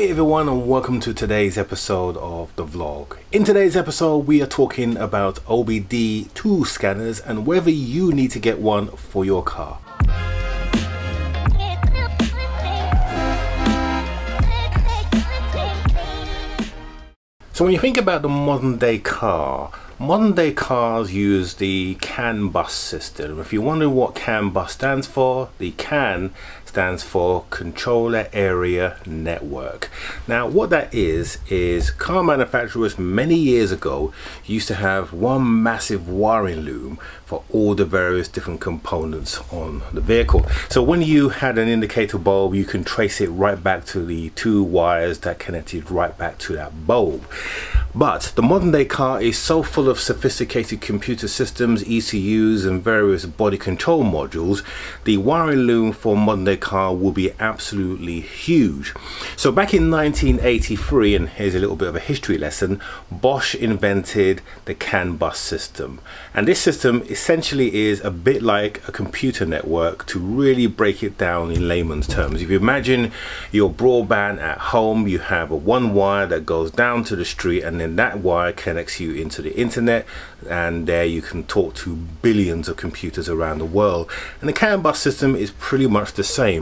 Hey everyone, and welcome to today's episode of the vlog. In today's episode we are talking about OBD2 scanners and whether you need to get one for your car. So when you think about the modern day cars use the CAN bus system. If you're wondering what CAN bus stands for, the CAN stands for Controller Area Network. Now what that is car manufacturers many years ago used to have one massive wiring loom for all the various different components on the vehicle. So when you had an indicator bulb, you can trace it right back to the two wires that connected right back to that bulb. But the modern day car is so full of sophisticated computer systems, ECUs and various body control modules, the wiring loom for modern day car will be absolutely huge. So back in 1983, and here's a little bit of a history lesson, Bosch invented the CAN bus system. And this system essentially is a bit like a computer network. To really break it down in layman's terms, if you imagine your broadband at home, you have a one wire that goes down to the street, and then that wire connects you into the internet, and there you can talk to billions of computers around the world. And the CAN bus system is pretty much the same.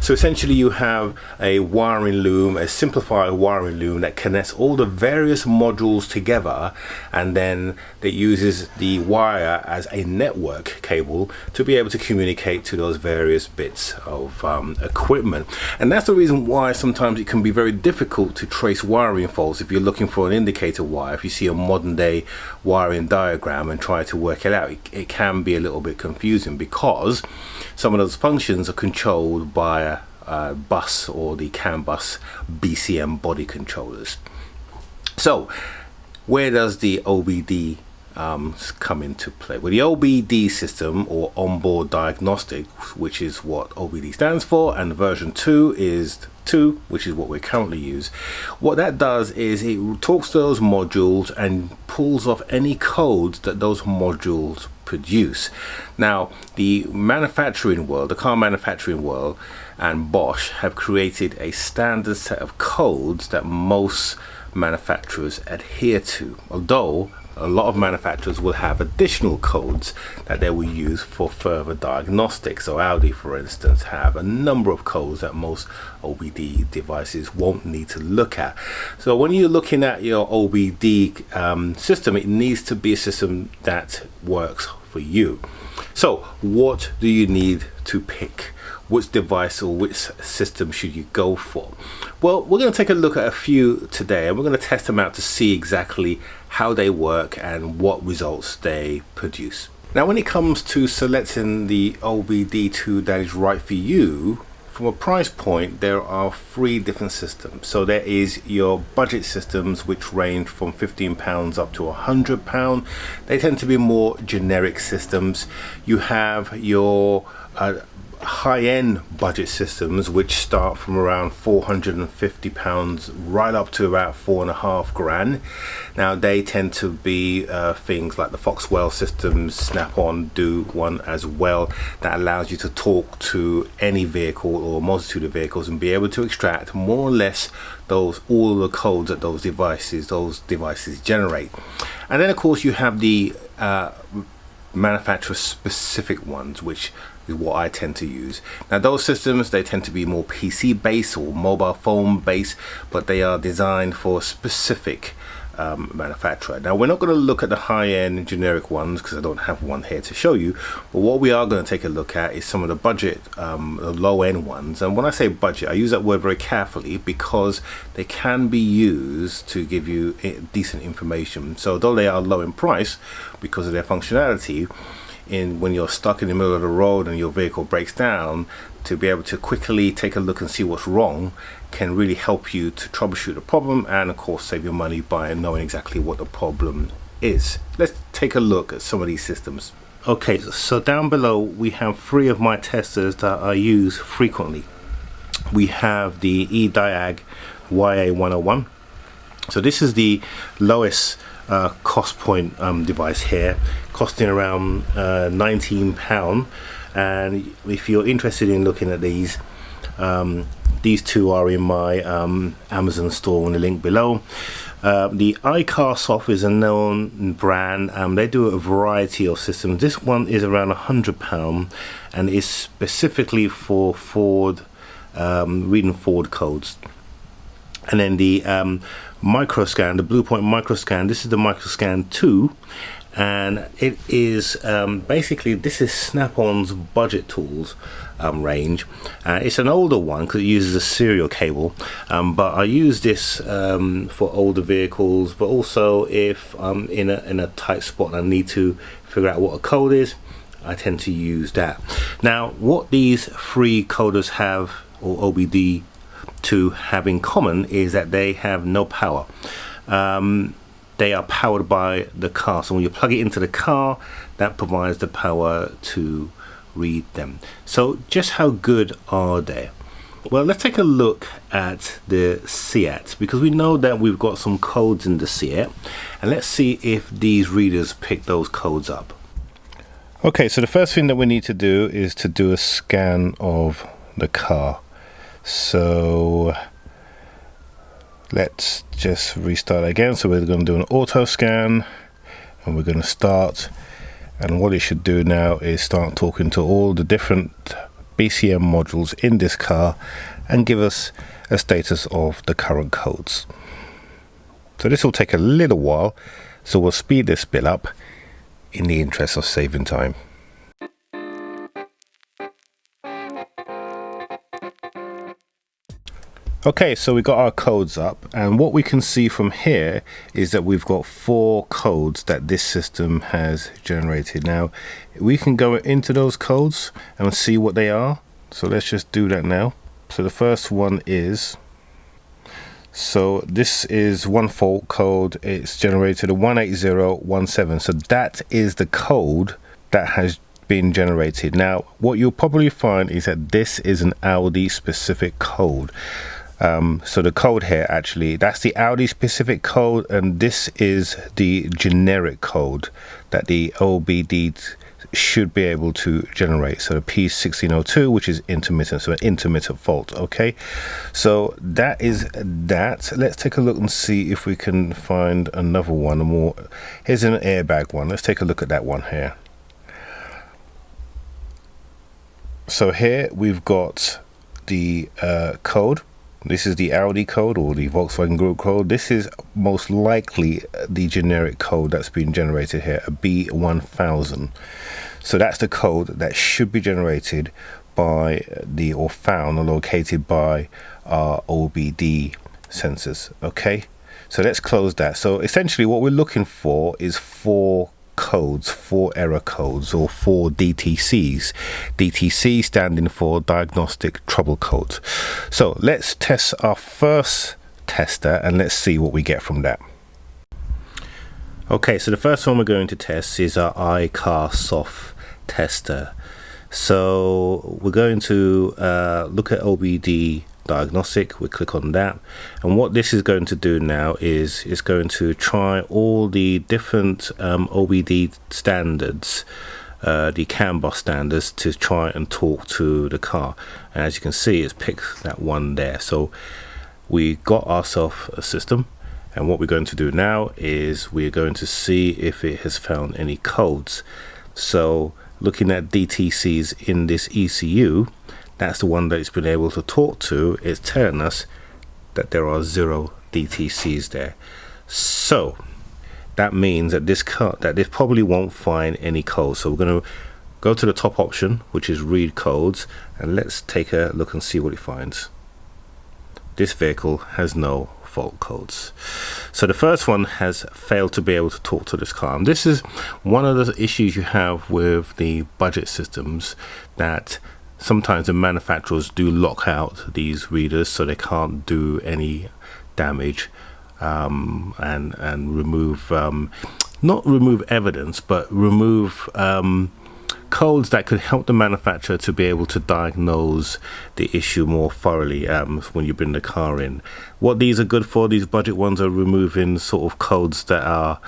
So essentially you have a wiring loom, a simplified wiring loom that connects all the various modules together, and then it uses the wire as a network cable to be able to communicate to those various bits of equipment. And that's the reason why sometimes it can be very difficult to trace wiring faults if you're looking for an indicator wire. If you see a modern day wiring diagram and try to work it out, it can be a little bit confusing because some of those functions are controlled by a bus or the CAN bus BCM body controllers. So where does the OBD come into play? Well, the OBD system, or onboard diagnostic, which is what OBD stands for, and version 2 is 2, which is what we currently use. What that does is it talks to those modules and pulls off any codes that those modules produce. Now the manufacturing world, the car manufacturing world, and Bosch have created a standard set of codes that most manufacturers adhere to, although a lot of manufacturers will have additional codes that they will use for further diagnostics. So Audi, for instance, have a number of codes that most OBD devices won't need to look at. So when you're looking at your OBD system, it needs to be a system that works for you. So what do you need to pick? Which device or which system should you go for? Well, we're going to take a look at a few today, and we're going to test them out to see exactly how they work and what results they produce. Now when it comes to selecting the OBD2 that is right for you, from a price point there are 3 different systems. So there is your budget systems, which range from £15 up to £100. They tend to be more generic systems. You have your high-end budget systems, which start from around £450 right up to about £4.5 grand. Now they tend to be things like the Foxwell systems. Snap-on do one as well that allows you to talk to any vehicle or multitude of vehicles and be able to extract more or less all the codes that those devices generate. And then of course you have the manufacturer specific ones, which is what I tend to use. Now those systems, they tend to be more PC based or mobile phone based, but they are designed for a specific manufacturer. Now we're not going to look at the high-end generic ones because I don't have one here to show you, but what we are going to take a look at is some of the budget, the low-end ones. And when I say budget, I use that word very carefully because they can be used to give you decent information. So though they are low in price because of their functionality, when you're stuck in the middle of the road and your vehicle breaks down, to be able to quickly take a look and see what's wrong can really help you to troubleshoot the problem, and of course save your money by knowing exactly what the problem is. Let's take a look at some of these systems. Okay, so down below we have 3 of my testers that I use frequently. We have the eDiag YA101. So this is the lowest cost point device here, costing around £19. And if you're interested in looking at these, These two are in my Amazon store in the link below. The iCarSoft is a known brand. They do a variety of systems. This one is around £100 and is specifically for Ford, reading Ford codes. And then the microscan, the Bluepoint microscan, this is the microscan 2, and it is basically, this is Snap-on's budget tools range. It's an older one because it uses a serial cable, but I use this for older vehicles, but also if I'm in a tight spot and I need to figure out what a code is, I tend to use that. Now, what these three coders have, or OBD2 have in common, is that they have no power. They are powered by the car, so when you plug it into the car, that provides the power to read them. So just how good are they? Well, let's take a look at the SEAT, because we know that we've got some codes in the SEAT, and let's see if these readers pick those codes up. Okay, so the first thing that we need to do is to do a scan of the car. So let's just restart again. So we're going to do an auto scan, and we're going to start, and what it should do now is start talking to all the different BCM modules in this car and give us a status of the current codes. So this will take a little while, so we'll speed this bit up in the interest of saving time. Okay, so we got our codes up, and what we can see from here is that we've got 4 codes that this system has generated. Now, we can go into those codes and see what they are. So let's just do that now. So the first one is, so this is one fault code. It's generated a 18017. So that is the code that has been generated. Now, what you'll probably find is that this is an Audi specific code. So the code here, actually, that's the Audi specific code, and this is the generic code that the OBD should be able to generate. So the P1602, which is intermittent, so an intermittent fault. Okay, so that is that. Let's take a look and see if we can find another one. More, here's an airbag one. Let's take a look at that one here. So here we've got the code. This is the Audi code, or the Volkswagen Group code. This is most likely the generic code that's been generated here, a B1000. So that's the code that should be generated by the, or found or located by our OBD sensors. Okay, so let's close that. So essentially what we're looking for is 4 codes, 4 error codes, or 4 DTCs. DTC standing for Diagnostic Trouble Codes. So let's test our first tester and let's see what we get from that. Okay, so the first one we're going to test is our iCarSoft tester. So we're going to look at OBD Diagnostic. We click on that, and what this is going to do now is it's going to try all the different OBD standards, the CAN bus standards, to try and talk to the car. And as you can see, it's picked that one there. So we got ourselves a system, and what we're going to do now is we're going to see if it has found any codes. So looking at DTCs in this ECU, that's the one that it's been able to talk to. It's telling us that there are 0 DTCs there. So that means that this probably won't find any codes. So we're going to go to the top option, which is read codes, and let's take a look and see what it finds. This vehicle has no fault codes. So the first one has failed to be able to talk to this car. And this is one of the issues you have with the budget systems, that sometimes the manufacturers do lock out these readers so they can't do any damage, and remove not remove evidence, but remove codes that could help the manufacturer to be able to diagnose the issue more thoroughly when you bring the car in. What these are good for, these budget ones, are removing sort of codes that are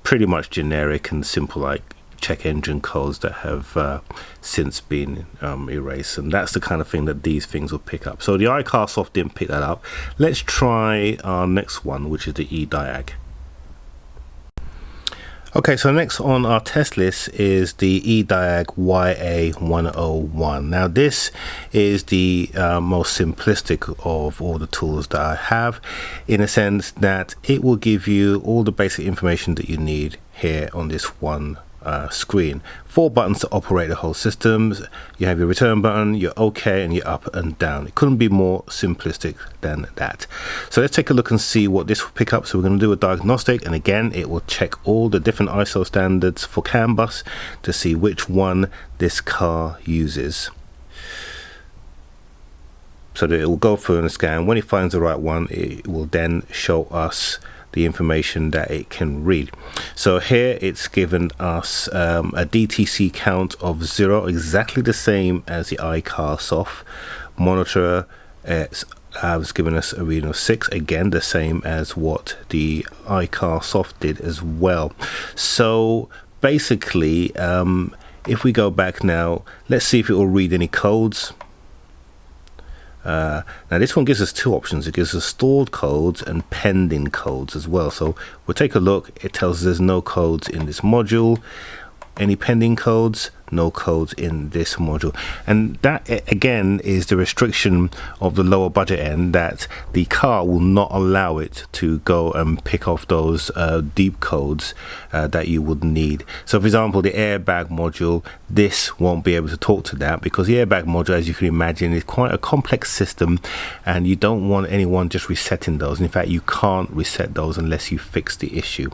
pretty much generic and simple, like check engine codes that have since been erased, and that's the kind of thing that these things will pick up. So the iCar soft didn't pick that up. Let's try our next one, which is the eDiag. Okay, so next on our test list is the eDiag YA101. Now this is the most simplistic of all the tools that I have, in a sense that it will give you all the basic information that you need here on this one screen. 4 buttons to operate the whole system. You have your return button, your OK, and your up and down. It couldn't be more simplistic than that. So let's take a look and see what this will pick up. So we're going to do a diagnostic, and again it will check all the different ISO standards for CAN bus to see which one this car uses. So that it will go through and scan. When it finds the right one, it will then show us the information that it can read. So here it's given us a DTC count of 0, exactly the same as the iCar soft. Monitor has given us a reading of 6, again the same as what the iCar soft did as well. So basically, if we go back now, let's see if it will read any codes. Now this one gives us 2 options. It gives us stored codes and pending codes as well. So we'll take a look. It tells us there's no codes in this module. Any pending codes? No codes in this module. And that again is the restriction of the lower budget end, that the car will not allow it to go and pick off those deep codes that you would need. So for example, the airbag module, this won't be able to talk to that, because the airbag module, as you can imagine, is quite a complex system, and you don't want anyone just resetting those. In fact, you can't reset those unless you fix the issue.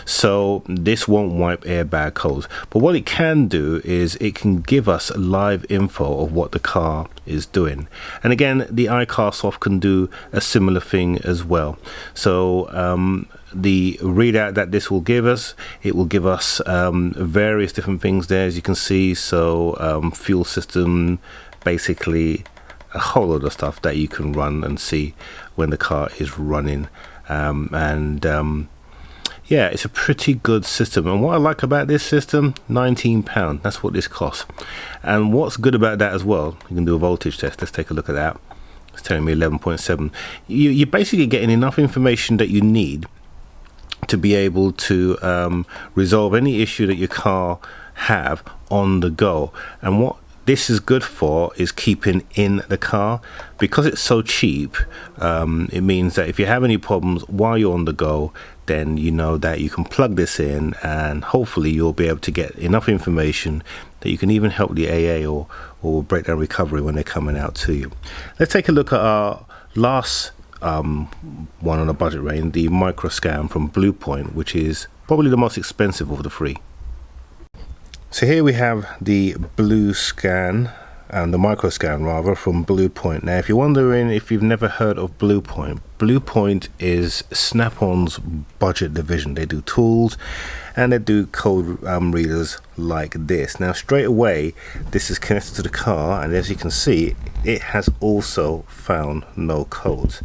So this won't wipe airbag codes, but what it can do is it can give us live info of what the car is doing. And again, the iCar soft can do a similar thing as well. So the readout that this will give us, it will give us various different things there, as you can see. So fuel system, basically a whole lot of stuff that you can run and see when the car is running. Yeah, it's a pretty good system. And what I like about this system, £19, that's what this costs. And what's good about that as well, you can do a voltage test. Let's take a look at that. It's telling me 11.7. You're basically getting enough information that you need to be able to resolve any issue that your car have on the go. And what this is good for is keeping in the car. Because it's so cheap, it means that if you have any problems while you're on the go, then you know that you can plug this in, and hopefully you'll be able to get enough information that you can even help the AA or breakdown recovery when they're coming out to you. Let's take a look at our last one on a budget range, the microscan from Bluepoint, which is probably the most expensive of the 3. So here we have the blue scan, and the microscan rather, from Bluepoint. Now if you're wondering if you've never heard of Bluepoint, Bluepoint is Snap-on's budget division. They do tools and they do code readers like this. Now straight away this is connected to the car, and as you can see, it has also found no codes.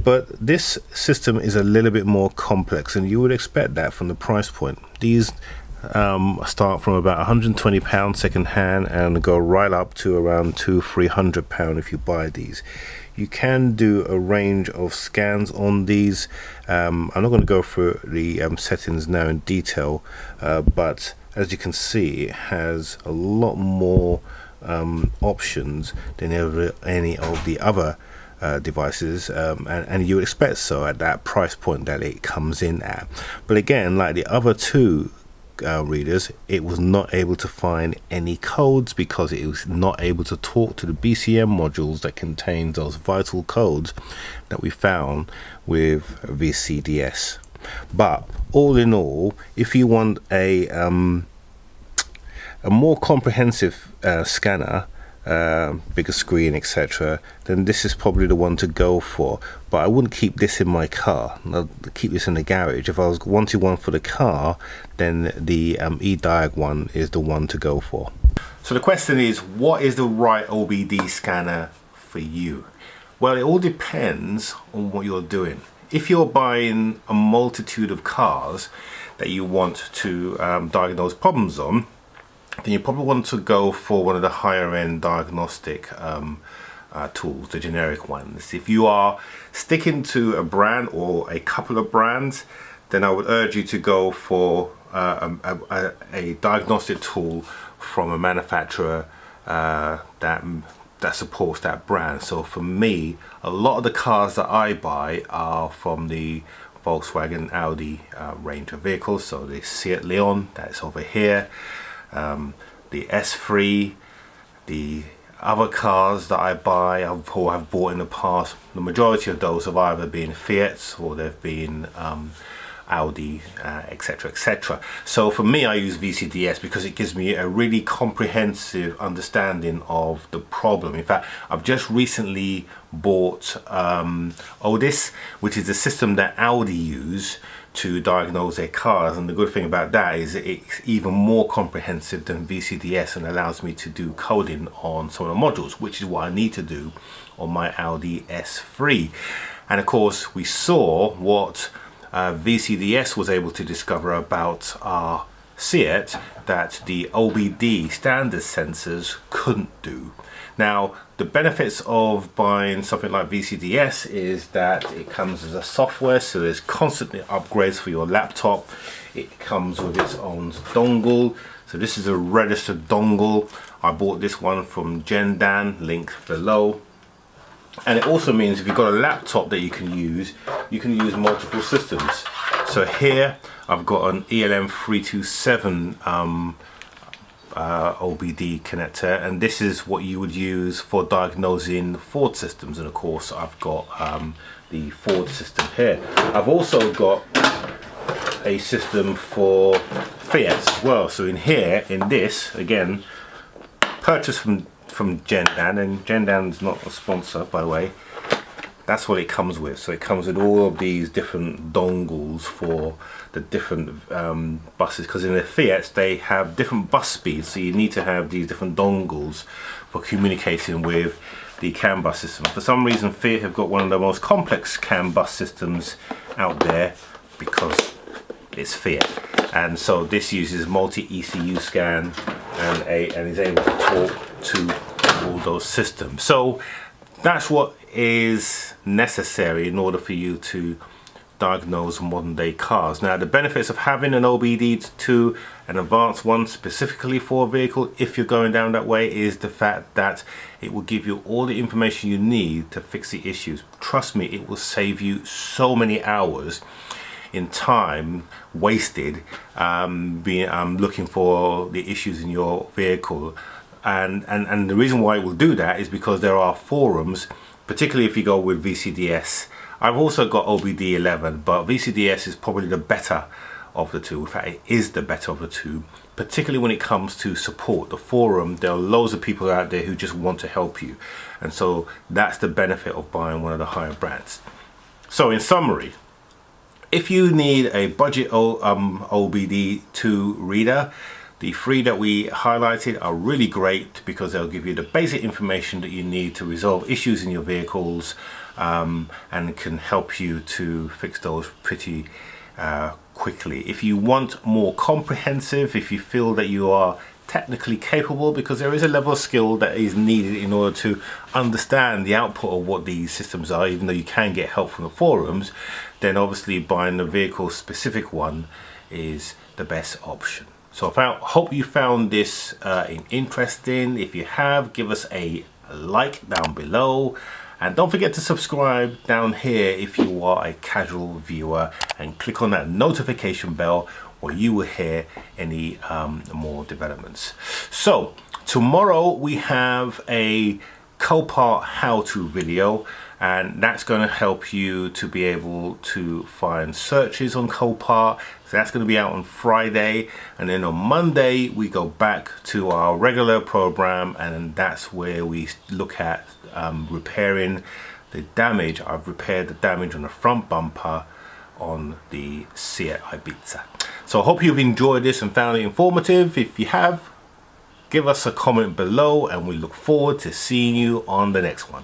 But this system is a little bit more complex, and you would expect that from the price point. These start from about £120 second hand and go right up to around £200-300 if you buy these. You can do a range of scans on these. I'm not going to go through the settings now in detail, but as you can see, it has a lot more options than any of the other devices, and you would expect so at that price point that it comes in at. But again, like the other 2 readers, it was not able to find any codes because it was not able to talk to the BCM modules that contain those vital codes that we found with VCDS. But all in all, if you want a more comprehensive scanner, bigger screen, etc., then this is probably the one to go for. But I wouldn't keep this in my car. I'd keep this in the garage. If I was wanting one for the car, then the eDiag one is the one to go for. So the question is, what is the right OBD scanner for you? Well, it all depends on what you're doing. if you're buying a multitude of cars that you want to diagnose problems on, then you probably want to go for one of the higher end diagnostic tools, the generic ones. If you are sticking to a brand or a couple of brands, then I would urge you to go for a diagnostic tool from a manufacturer that supports that brand. So for me, a lot of the cars that I buy are from the Volkswagen Audi range of vehicles. So the Seat Leon, that's over here, the S3, the other cars that I buy or have bought in the past, the majority of those have either been Fiats or they've been Audi, etc, etc. So for me, I use VCDS because it gives me a really comprehensive understanding of the problem. In fact, I've just recently bought OBD2, which is the system that Audi use to diagnose their cars, and the good thing about that is it's even more comprehensive than VCDS and allows me to do coding on some of the modules, which is what I need to do on my Audi S3. And of course, we saw what VCDS was able to discover about our Seat that the OBD standard sensors couldn't do. Now, the benefits of buying something like VCDS is that it comes as a software, so there's constantly upgrades for your laptop. It comes with its own dongle. So this is a registered dongle. I bought this one from Gendan, link below. And it also means if you've got a laptop that you can use multiple systems. So here I've got an ELM327 OBD connector, and this is what you would use for diagnosing Ford systems. And of course I've got the Ford system here. I've also got a system for Fiat as well. So in here, in this, again, purchased from Gendan, and Gendan's not a sponsor, by the way. That's what it comes with. So it comes with all of these different dongles for the different buses, because in the Fiats they have different bus speeds, so you need to have these different dongles for communicating with the CAN bus system. For some reason Fiat have got one of the most complex CAN bus systems out there because it's Fiat, and so this uses multi-ECU scan and is able to talk to all those systems. So that's what is necessary in order for you to diagnose modern day cars. Now, the benefits of having an OBD2, an advanced one specifically for a vehicle, if you're going down that way, is the fact that it will give you all the information you need to fix the issues. Trust me, it will save you so many hours in time wasted looking for the issues in your vehicle. And the reason why it will do that is because there are forums, particularly if you go with VCDS. I've also got OBD11, but VCDS is probably the better of the two. In fact, it is the better of the two, particularly when it comes to support. The forum, there are loads of people out there who just want to help you. And so that's the benefit of buying one of the higher brands. So in summary, if you need a budget OBD2 reader, the three that we highlighted are really great because they'll give you the basic information that you need to resolve issues in your vehicles, and can help you to fix those pretty quickly. If you want more comprehensive, if you feel that you are technically capable, because there is a level of skill that is needed in order to understand the output of what these systems are, even though you can get help from the forums, then obviously buying the vehicle specific one is the best option. So I hope you found this interesting. If you have, give us a like down below, and don't forget to subscribe down here if you are a casual viewer, and click on that notification bell where you will hear any more developments. So tomorrow we have a Copart how-to video, and that's going to help you to be able to find searches on Copart. So that's going to be out on Friday, and then on Monday we go back to our regular program, and that's where we look at repairing the damage. I've repaired the damage on the front bumper on the Seat Ibiza. So I hope you've enjoyed this and found it informative. If you have, give us a comment below, and we look forward to seeing you on the next one.